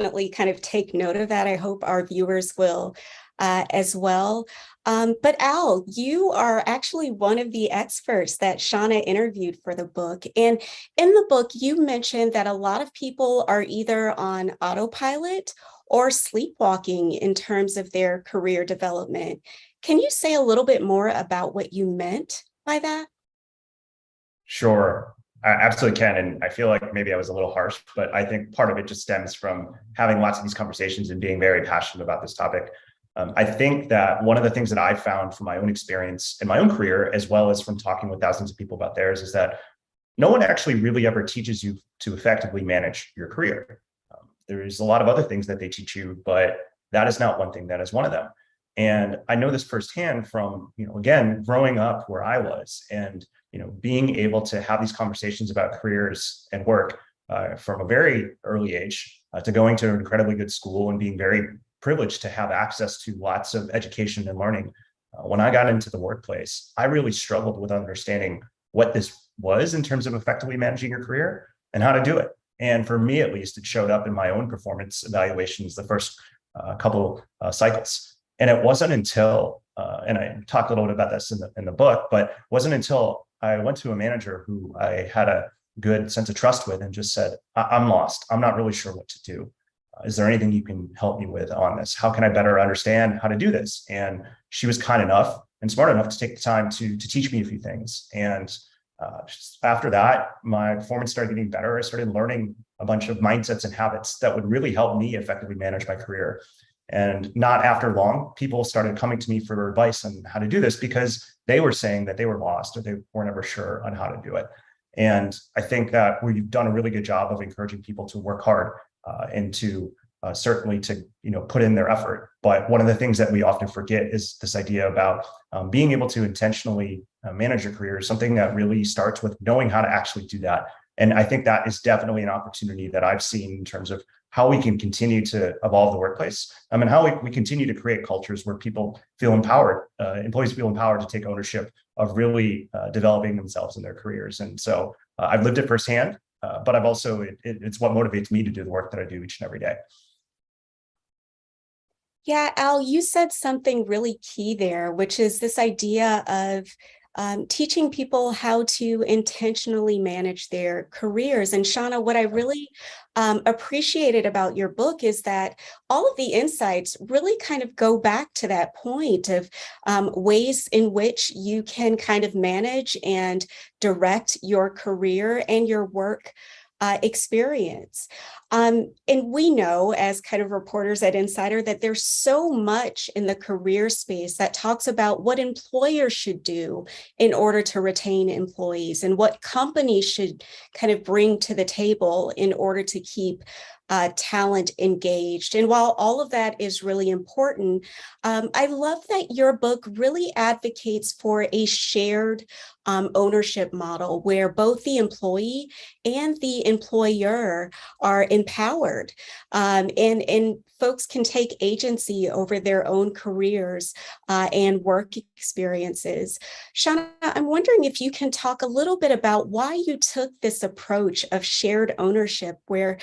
definitely kind of take note of that. I hope our viewers will as well. But Al, you are actually one of the experts that Shana interviewed for the book. And in the book, you mentioned that a lot of people are either on autopilot or sleepwalking in terms of their career development. Can you say a little bit more about what you meant by that? Sure, I absolutely can. And I feel like maybe I was a little harsh, but I think part of it just stems from having lots of these conversations and being very passionate about this topic. I think that one of the things that I found from my own experience in my own career, as well as from talking with thousands of people about theirs, is that no one actually really ever teaches you to effectively manage your career. There's a lot of other things that they teach you, but that is not one thing. That is one of them. And I know this firsthand from, again, growing up where I was and, being able to have these conversations about careers and work from a very early age to going to an incredibly good school and being very privileged to have access to lots of education and learning. When I got into the workplace, I really struggled with understanding what this was in terms of effectively managing your career and how to do it. And for me, at least, it showed up in my own performance evaluations the first couple cycles. And it wasn't until, and I talk a little bit about this in the book, but it wasn't until I went to a manager who I had a good sense of trust with and just said, I'm lost. I'm not really sure what to do. Is there anything you can help me with on this? How can I better understand how to do this? And she was kind enough and smart enough to take the time to teach me a few things. And after that, my performance started getting better. I started learning a bunch of mindsets and habits that would really help me effectively manage my career. And not after long, people started coming to me for advice on how to do this because they were saying that they were lost or they weren't ever sure on how to do it. And I think that we've done a really good job of encouraging people to work hard and to certainly to put in their effort. But one of the things that we often forget is this idea about being able to intentionally manage your career, something that really starts with knowing how to actually do that. And I think that is definitely an opportunity that I've seen in terms of how we can continue to evolve the workplace. And how we continue to create cultures where people feel empowered, employees feel empowered to take ownership of really developing themselves in their careers. And so I've lived it firsthand, but I've also, it's what motivates me to do the work that I do each and every day. Yeah, Al, you said something really key there, which is this idea of teaching people how to intentionally manage their careers. And Shana, what I really appreciated about your book is that all of the insights really kind of go back to that point of ways in which you can kind of manage and direct your career and your work experience. And we know as kind of reporters at Insider that there's so much in the career space that talks about what employers should do in order to retain employees and what companies should kind of bring to the table in order to keep talent engaged. And while all of that is really important, I love that your book really advocates for a shared ownership model where both the employee and the employer are empowered, and folks can take agency over their own careers and work experiences. Shana, I'm wondering if you can talk a little bit about why you took this approach of shared ownership where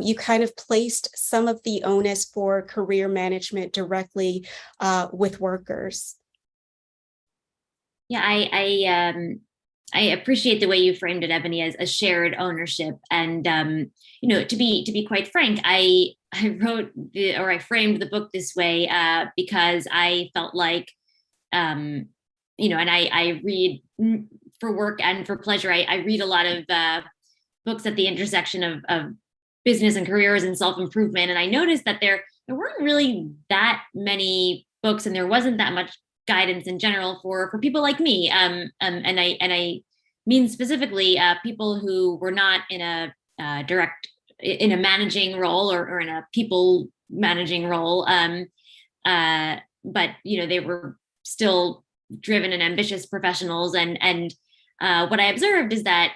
you kind of placed some of the onus for career management directly with workers. Yeah, I appreciate the way you framed it, Ebony, as a shared ownership. And to be quite frank, I framed the book this way because I felt like, and I read for work and for pleasure. I read a lot of books at the intersection of business and careers and self-improvement, and I noticed that there weren't really that many books, and there wasn't that much guidance in general for people like me, and I mean specifically people who were not in a in a managing role or in a people managing role, but they were still driven and ambitious professionals. And what I observed is that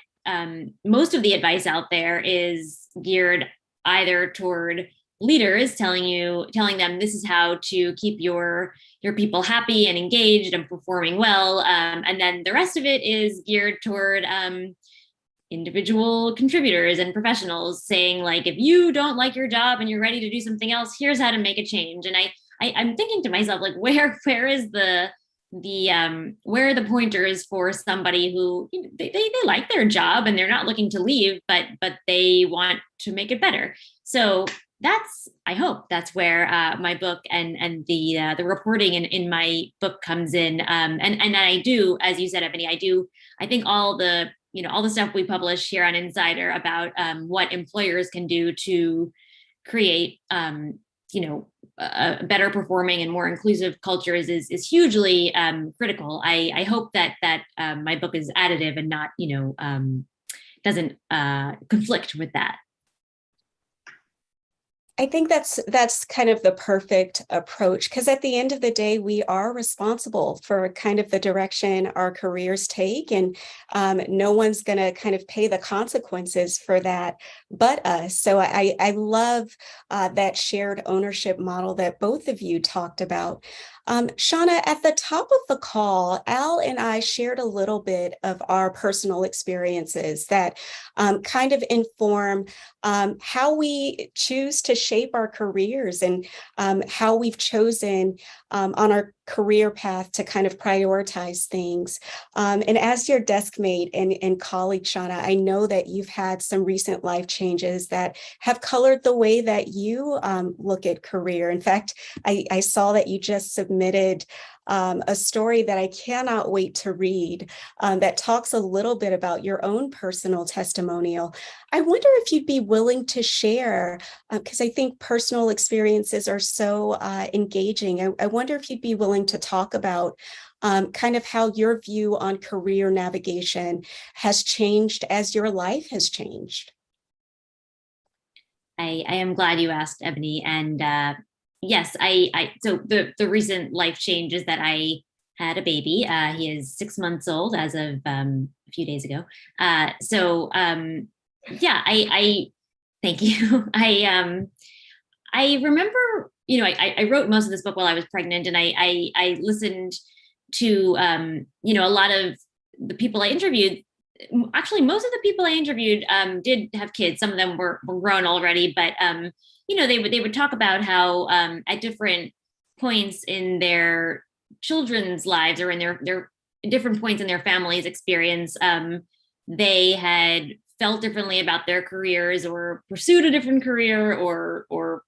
most of the advice out there is geared either toward leaders telling them this is how to keep your people happy and engaged and performing well, and then the rest of it is geared toward individual contributors and professionals saying like, if you don't like your job and you're ready to do something else, here's how to make a change. And I'm thinking to myself, like, where is the where are the pointers for somebody who they like their job and they're not looking to leave, but they want to make it better. So I hope that's where my book and the reporting in my book comes in. And I do, as you said, Ebony, I think all the stuff we publish here on Insider about what employers can do to create better performing and more inclusive cultures is hugely critical. I hope that my book is additive and not doesn't conflict with that. I think that's kind of the perfect approach, because at the end of the day, we are responsible for kind of the direction our careers take, and no one's going to kind of pay the consequences for that but us. So I love that shared ownership model that both of you talked about. Shana, at the top of the call, Al and I shared a little bit of our personal experiences that kind of inform how we choose to shape our careers, and how we've chosen on our career path to kind of prioritize things. And as your desk mate and colleague, Shana, I know that you've had some recent life changes that have colored the way that you look at career. In fact, I saw that you just submitted a story that I cannot wait to read that talks a little bit about your own personal testimonial. I wonder if you'd be willing to share, because I think personal experiences are so engaging. I wonder if you'd be willing to talk about kind of how your view on career navigation has changed as your life has changed. I am glad you asked, Ebony. And yes, so the recent life change is that I had a baby. He is 6 months old as of a few days ago. Yeah, I thank you. I remember, I wrote most of this book while I was pregnant, and I listened to, a lot of the people I interviewed. Actually, most of the people I interviewed did have kids. Some of them were grown already, but they would talk about how at different points in their children's lives, or in their different points in their family's experience, they had felt differently about their careers, or pursued a different career, or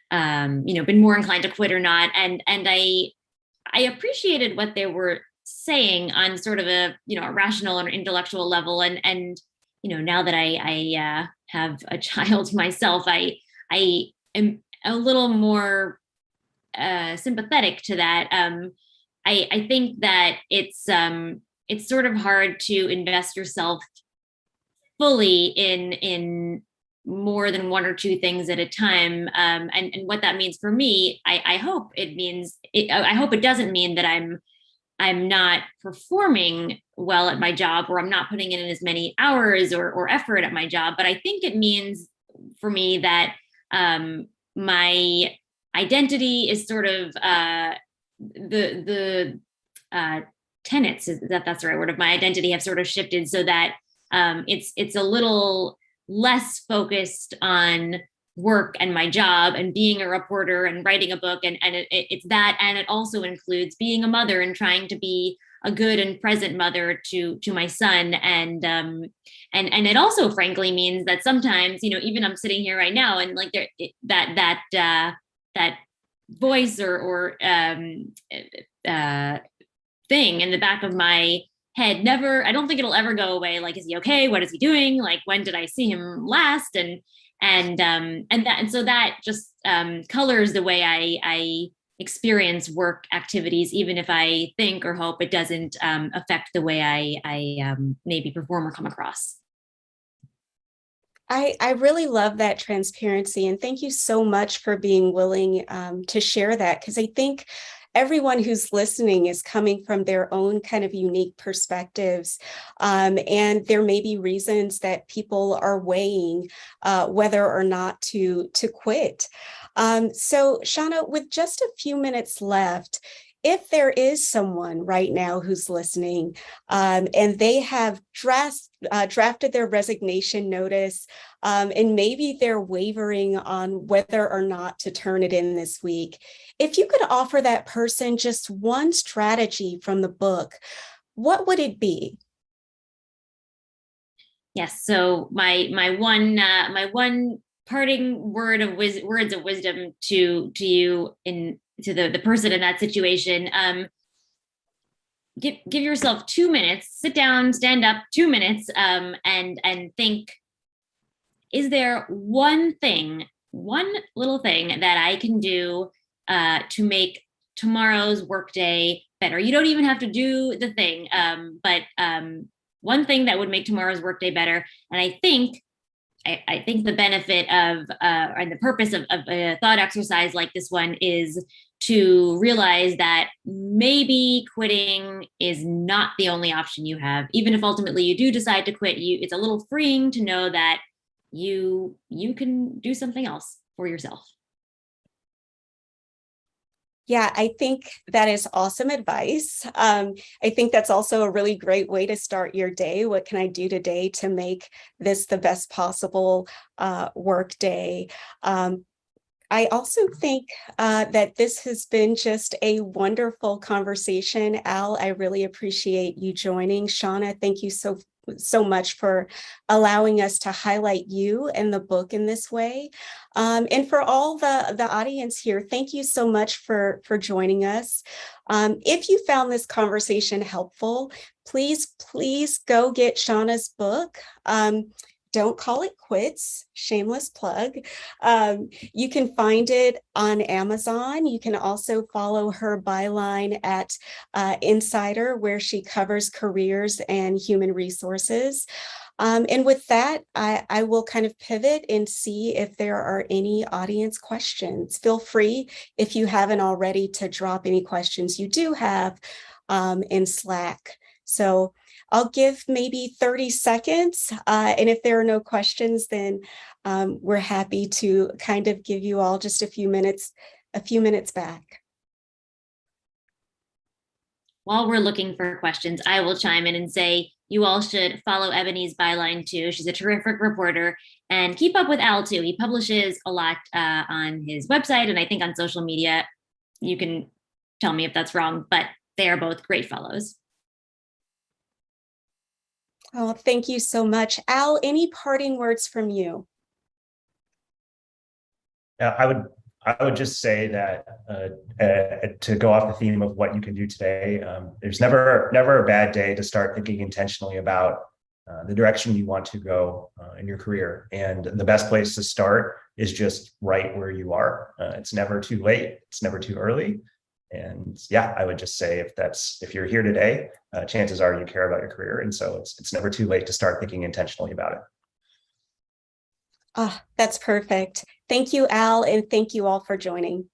been more inclined to quit or not. And I appreciated what they were saying on sort of a rational and intellectual level. And now that I have a child myself, I am a little more sympathetic to that. I think that it's sort of hard to invest yourself fully in more than one or two things at a time. And what that means for me, I hope it doesn't mean that I'm not performing well at my job, or I'm not putting in as many hours or effort at my job. But I think it means for me that my identity is sort of the tenets, that's the right word, of my identity have sort of shifted, so that it's a little less focused on work and my job and being a reporter and writing a book, and it's that, and it also includes being a mother and trying to be a good and present mother to my son, and it also frankly means that sometimes, even I'm sitting here right now, and like that voice or thing in the back of my head I don't think it'll ever go away. Like, is he okay? What is he doing? Like, when did I see him last? And so that just colors the way I experience work activities, even if I think or hope it doesn't affect the way I maybe perform or come across. I really love that transparency, and thank you so much for being willing to share that, because I think everyone who's listening is coming from their own kind of unique perspectives. And there may be reasons that people are weighing whether or not to quit. So Shana, with just a few minutes left, if there is someone right now who's listening, and they have drafted their resignation notice, and maybe they're wavering on whether or not to turn it in this week, if you could offer that person just one strategy from the book, what would it be? Yes. So my one parting words of wisdom to you to the person in that situation. Give yourself 2 minutes. Sit down, stand up, 2 minutes, and think: is there one little thing that I can do to make tomorrow's workday better? You don't even have to do the thing, but one thing that would make tomorrow's workday better. And I think the benefit of and the purpose of a thought exercise like this one is to realize that maybe quitting is not the only option you have. Even if ultimately you do decide to quit, it's a little freeing to know that you can do something else for yourself. Yeah, I think that is awesome advice. I think that's also a really great way to start your day. What can I do today to make this the best possible work day? I also think that this has been just a wonderful conversation. Al, I really appreciate you joining. Shana, thank you so much for allowing us to highlight you and the book in this way. And for all the audience here, thank you so much for joining us. If you found this conversation helpful, please go get Shana's book. Don't Call It Quits, shameless plug. You can find it on Amazon. You can also follow her byline at Insider, where she covers careers and human resources. And with that, I will kind of pivot and see if there are any audience questions. Feel free, if you haven't already, to drop any questions you do have in Slack. So I'll give maybe 30 seconds. And if there are no questions, then we're happy to kind of give you all just a few minutes back. While we're looking for questions, I will chime in and say you all should follow Ebony's byline too. She's a terrific reporter, and keep up with Al too. He publishes a lot on his website and I think on social media. You can tell me if that's wrong, but they are both great follows. Oh, thank you so much. Al, any parting words from you? I would just say that to go off the theme of what you can do today, there's never a bad day to start thinking intentionally about the direction you want to go in your career. And the best place to start is just right where you are. It's never too late. It's never too early. And yeah, I would just say if you're here today, chances are you care about your career. And so it's never too late to start thinking intentionally about it. Ah, that's perfect. Thank you, Al, and thank you all for joining.